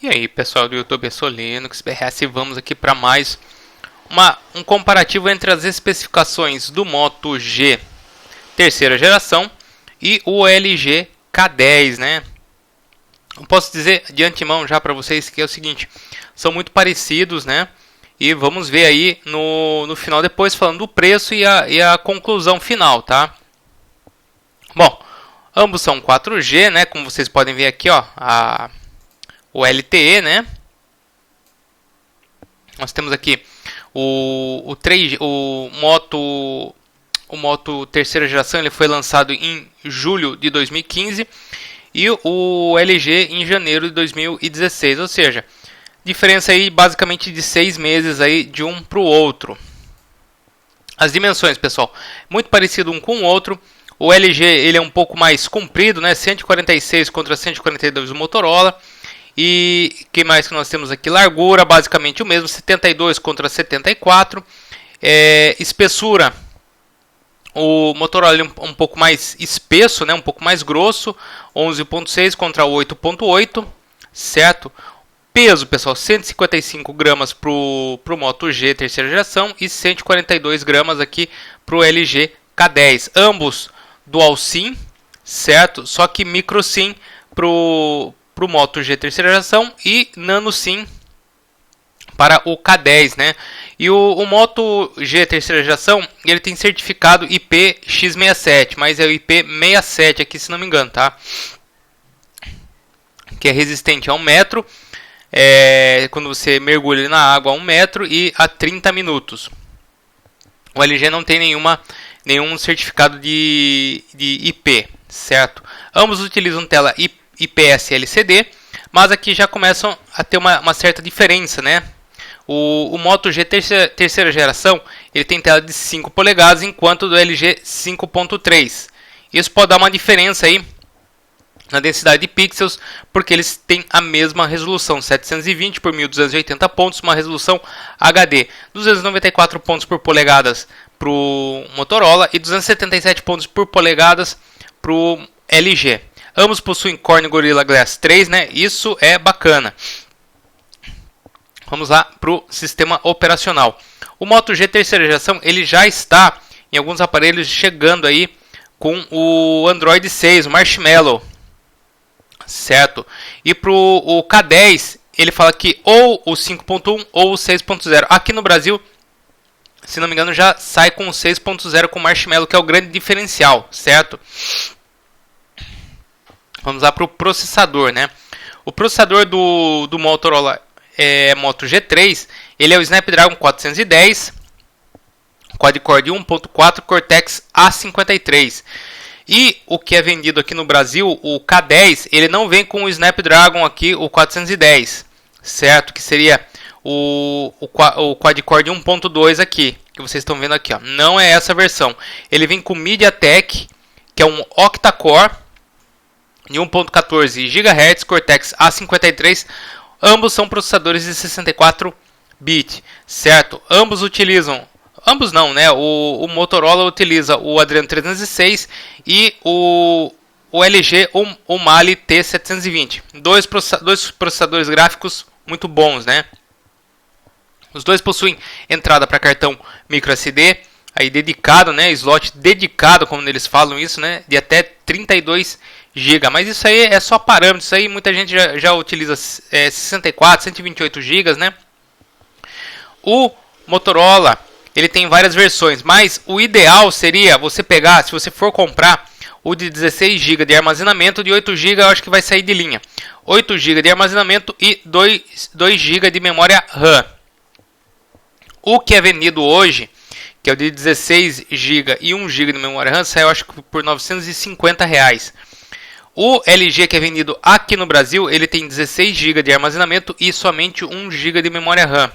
E aí pessoal do YouTube, eu sou Linux BRS e vamos aqui para mais um comparativo entre as especificações do Moto G terceira geração e o LG K10, né? Eu posso dizer de antemão já para vocês que é o seguinte, são muito parecidos, né? E vamos ver aí no final depois falando do preço e a conclusão final, tá? Bom, ambos são 4G, né? Como vocês podem ver aqui, ó, o LTE, né? Nós temos aqui o Moto terceira geração, ele foi lançado em julho de 2015 e o LG em janeiro de 2016, ou seja, diferença aí basicamente de 6 meses aí de um para o outro. As dimensões, pessoal, muito parecido um com o outro. O LG ele é um pouco mais comprido, né? 146 contra 142 do Motorola. E que mais que nós temos aqui? Largura, basicamente o mesmo, 72 contra 74. Espessura, o Motorola é um pouco mais espesso, né? Um pouco mais grosso, 11.6 contra 8.8, certo? Peso, pessoal, 155 gramas para o Moto G terceira geração e 142 gramas aqui para o LG K10. Ambos Dual SIM, certo? Só que Micro SIM para o Moto G terceira geração e Nano SIM para o K10, né? E o Moto G terceira geração, ele tem certificado IPX67, mas é o IP67 aqui, se não me engano, tá? Que é resistente a 1 metro, quando você mergulha na água a 1 metro e a 30 minutos. O LG não tem nenhum certificado de IP, certo? Ambos utilizam tela IPS LCD, mas aqui já começam a ter uma certa diferença, né? O Moto G terceira geração, ele tem tela de 5 polegadas, enquanto o do LG 5.3. Isso pode dar uma diferença aí na densidade de pixels, porque eles têm a mesma resolução, 720 por 1280 pontos, uma resolução HD, 294 pontos por polegadas para o Motorola e 277 pontos por polegadas para o LG. Ambos possuem Corning Gorilla Glass 3, né? Isso é bacana. Vamos lá para o sistema operacional. O Moto G terceira geração, ele já está em alguns aparelhos chegando aí com o Android 6, o Marshmallow, certo? E para o K10, ele fala que ou o 5.1 ou o 6.0. Aqui no Brasil, se não me engano, já sai com o 6.0 com o Marshmallow, que é o grande diferencial, certo? Vamos lá para o processador, né? O processador do Motorola Moto G3, ele é o Snapdragon 410, quad-core de 1.4, Cortex A53. E o que é vendido aqui no Brasil, o K10, ele não vem com o Snapdragon aqui, o 410, certo? Que seria o quad-core de 1.2 aqui, que vocês estão vendo aqui, ó. Não é essa versão. Ele vem com MediaTek, que é um octa-core de 1.14 GHz, Cortex A53. Ambos são processadores de 64 bits, certo? Ambos não, né? O Motorola utiliza o Adreno 306 e o LG o Mali T720. Dois processadores gráficos muito bons, né? Os dois possuem entrada para cartão microSD, aí dedicado, né? Slot dedicado, como eles falam isso, né? De até 32 GB. Mas isso aí é só parâmetro. Isso aí muita gente já utiliza 64, 128 GB, né? O Motorola, ele tem várias versões, mas o ideal seria você pegar, se você for comprar, o de 16 GB de armazenamento, de 8 GB eu acho que vai sair de linha. 8 GB de armazenamento e 2 GB de memória RAM. O que é vendido hoje, que é o de 16 GB e 1 GB de memória RAM, sai eu acho que por R$950. O LG que é vendido aqui no Brasil, ele tem 16 GB de armazenamento e somente 1 GB de memória RAM.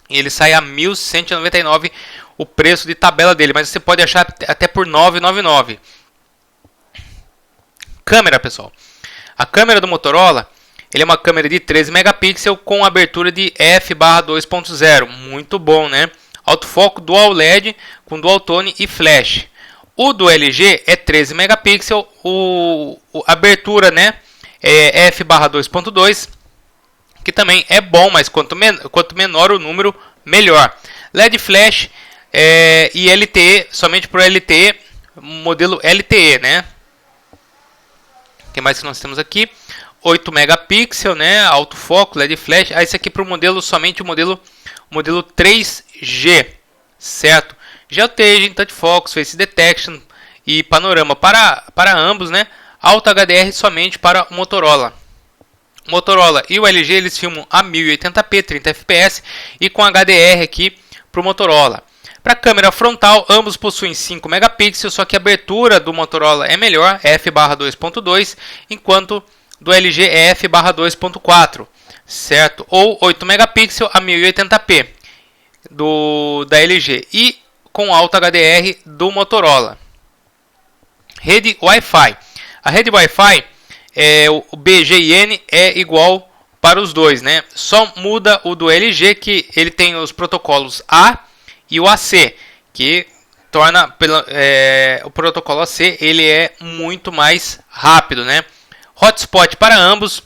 E ele sai a R$1.199 o preço de tabela dele, mas você pode achar até por R$999. Câmera, pessoal. A câmera do Motorola, ele é uma câmera de 13 megapixels com abertura de f/2.0. Muito bom, né? Autofoco Dual LED com Dual Tone e Flash. O do LG é 13 megapixels, a abertura, né, é f/2.2 que também é bom, mas quanto menor o número, melhor. LED Flash e LTE, somente para o LTE, modelo LTE, né? O que mais que nós temos aqui? 8 megapixels, né? Autofoco, LED Flash. Esse aqui para o modelo, somente o modelo 3G, certo? Geotaging, Touch Focus, Face Detection e panorama para ambos, né? Alta HDR somente para o Motorola. O Motorola e o LG eles filmam a 1080p, 30 fps e com HDR aqui para o Motorola. Para câmera frontal, ambos possuem 5 megapixels, só que a abertura do Motorola é melhor, f/2.2, enquanto do LG é f/2.4, certo? Ou 8 megapixels a 1080p da LG e com alta HDR do Motorola. Rede Wi-Fi. A rede Wi-Fi, o BGN é igual para os dois, né? Só muda o do LG, que ele tem os protocolos A e o AC, que torna o protocolo AC ele é muito mais rápido, né? Hotspot para ambos,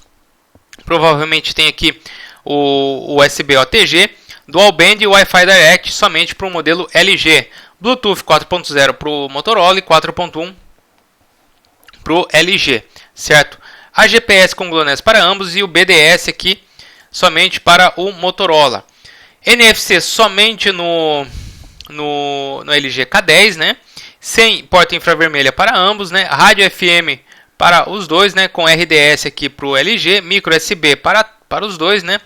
provavelmente tem aqui o USB OTG, Dual Band e Wi-Fi Direct somente para o modelo LG, Bluetooth 4.0 para o Motorola e 4.1 para o LG, certo? A GPS com GLONASS para ambos e o BDS aqui somente para o Motorola. NFC somente no LG K10, né? Sem porta infravermelha para ambos, né? Rádio FM para os dois, né? Com RDS aqui para o LG, micro USB para os dois, né?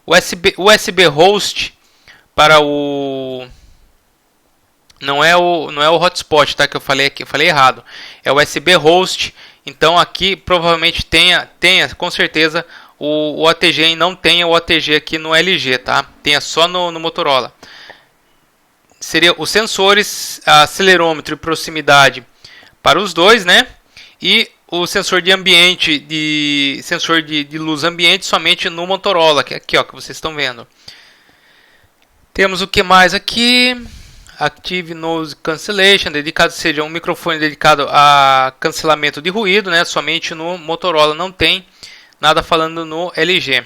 USB host para o não é o hotspot, tá? Que eu falei aqui, eu falei errado. É o USB host. Então aqui provavelmente tenha com certeza o OTG e não tenha o OTG aqui no LG, tá? Tenha só no Motorola. Seria os sensores, acelerômetro e proximidade para os dois, né? E o sensor de ambiente, sensor de luz ambiente somente no Motorola, que é aqui, ó, que vocês estão vendo. Temos o que mais aqui? Active Noise Cancellation, seja um microfone dedicado a cancelamento de ruído, né? Somente no Motorola, não tem nada falando no LG.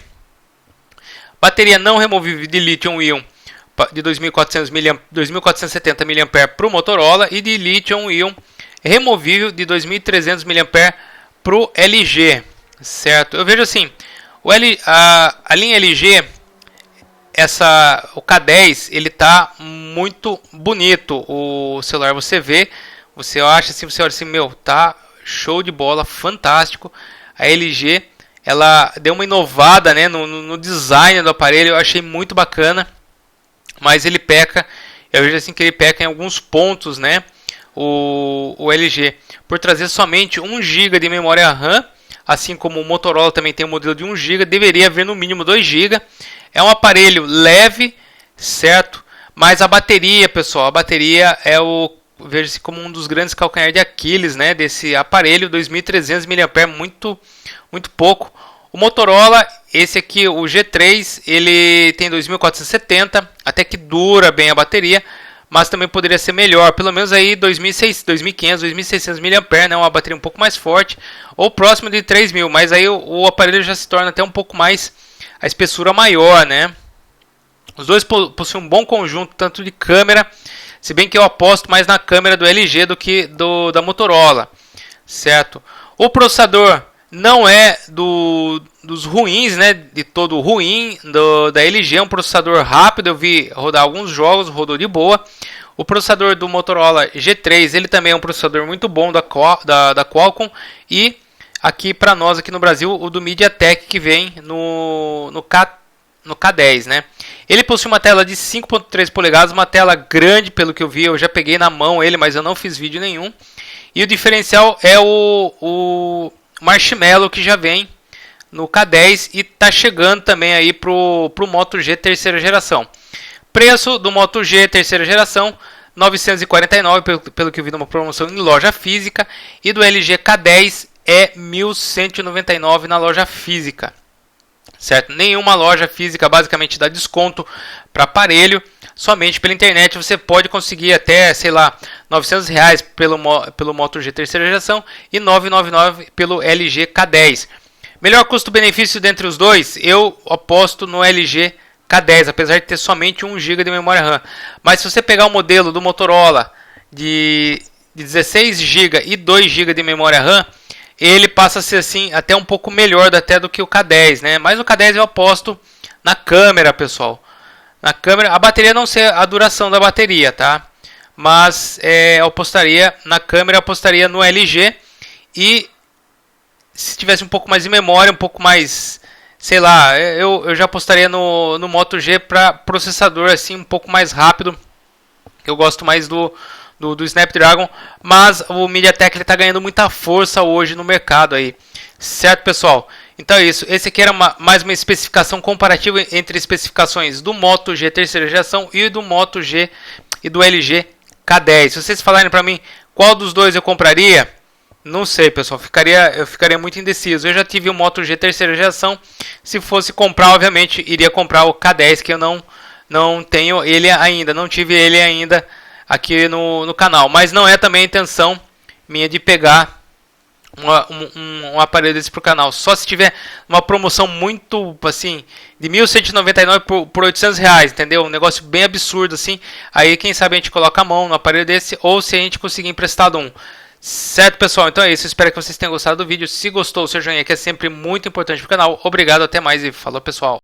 Bateria não removível de lítio-íon de 2470 mAh para o Motorola e de lítio-íon removível de 2300 mAh para o LG, certo? Eu vejo assim, a linha LG, o K10, ele tá muito bonito. O celular você vê, você acha assim, você olha assim, meu, tá show de bola, fantástico. A LG, ela deu uma inovada, né, no design do aparelho, eu achei muito bacana, mas ele peca, eu vejo assim que ele peca em alguns pontos, né, o LG, por trazer somente 1 GB de memória RAM, assim como o Motorola também tem um modelo de 1 GB, deveria haver no mínimo 2 GB. É um aparelho leve, certo? Mas a bateria, pessoal, a bateria vejo-se como um dos grandes calcanhares de Aquiles, né, desse aparelho, 2300 mAh, muito pouco. O Motorola, esse aqui, o G3, ele tem 2470, até que dura bem a bateria, mas também poderia ser melhor, pelo menos aí 2500, 2600 mAh, né, uma bateria um pouco mais forte, ou próximo de 3000, mas aí o aparelho já se torna até um pouco mais, a espessura maior, né. Os dois possuem um bom conjunto, tanto de câmera, se bem que eu aposto mais na câmera do LG do que da Motorola, certo. O processador não é dos ruins, né, de todo ruim, da LG, é um processador rápido, eu vi rodar alguns jogos, rodou de boa. O processador do Motorola G3, ele também é um processador muito bom da Qualcomm, e aqui para nós aqui no Brasil, o do MediaTek, que vem no K10, né. Ele possui uma tela de 5.3 polegadas, uma tela grande pelo que eu vi, eu já peguei na mão ele, mas eu não fiz vídeo nenhum. E o diferencial é o Marshmallow, que já vem no K10 e está chegando também aí pro Moto G terceira geração. Preço do Moto G terceira geração, 949, pelo que eu vi numa promoção em loja física, e do LG K10 é 1.199 na loja física, certo? Nenhuma loja física basicamente dá desconto para aparelho, somente pela internet você pode conseguir até, sei lá, R$900 pelo Moto G terceira geração e R$999 pelo LG K10. Melhor custo-benefício dentre os dois, eu aposto no LG K10, apesar de ter somente 1 GB de memória RAM. Mas se você pegar o modelo do Motorola de 16 GB e 2 GB de memória RAM, ele passa a ser assim até um pouco melhor até do que o K10, né? Mas o K10 eu aposto na câmera, pessoal. Na câmera, a bateria não sei a duração da bateria, tá? Mas eu apostaria na câmera, eu apostaria no LG. E se tivesse um pouco mais de memória, um pouco mais, sei lá, eu já apostaria no Moto G para processador assim um pouco mais rápido. Eu gosto mais do Snapdragon, mas o MediaTek está ganhando muita força hoje no mercado aí, certo, pessoal? Então é isso, esse aqui era mais uma especificação comparativa entre especificações do Moto G terceira geração e do Moto G e do LG K10. Se vocês falarem para mim qual dos dois eu compraria, não sei, pessoal, eu ficaria muito indeciso. Eu já tive o Moto G terceira geração, se fosse comprar, obviamente, iria comprar o K10, que eu não tenho ele ainda, não tive ele ainda aqui no canal. Mas não é também a intenção minha de pegar um aparelho desse pro canal. Só se tiver uma promoção muito, assim, de 1.199 por R$800, entendeu? Um negócio bem absurdo, assim. Aí, quem sabe a gente coloca a mão no aparelho desse, ou se a gente conseguir emprestado um. Certo, pessoal? Então é isso. Espero que vocês tenham gostado do vídeo. Se gostou, o seu joinha que é sempre muito importante pro canal. Obrigado, até mais e falou, pessoal.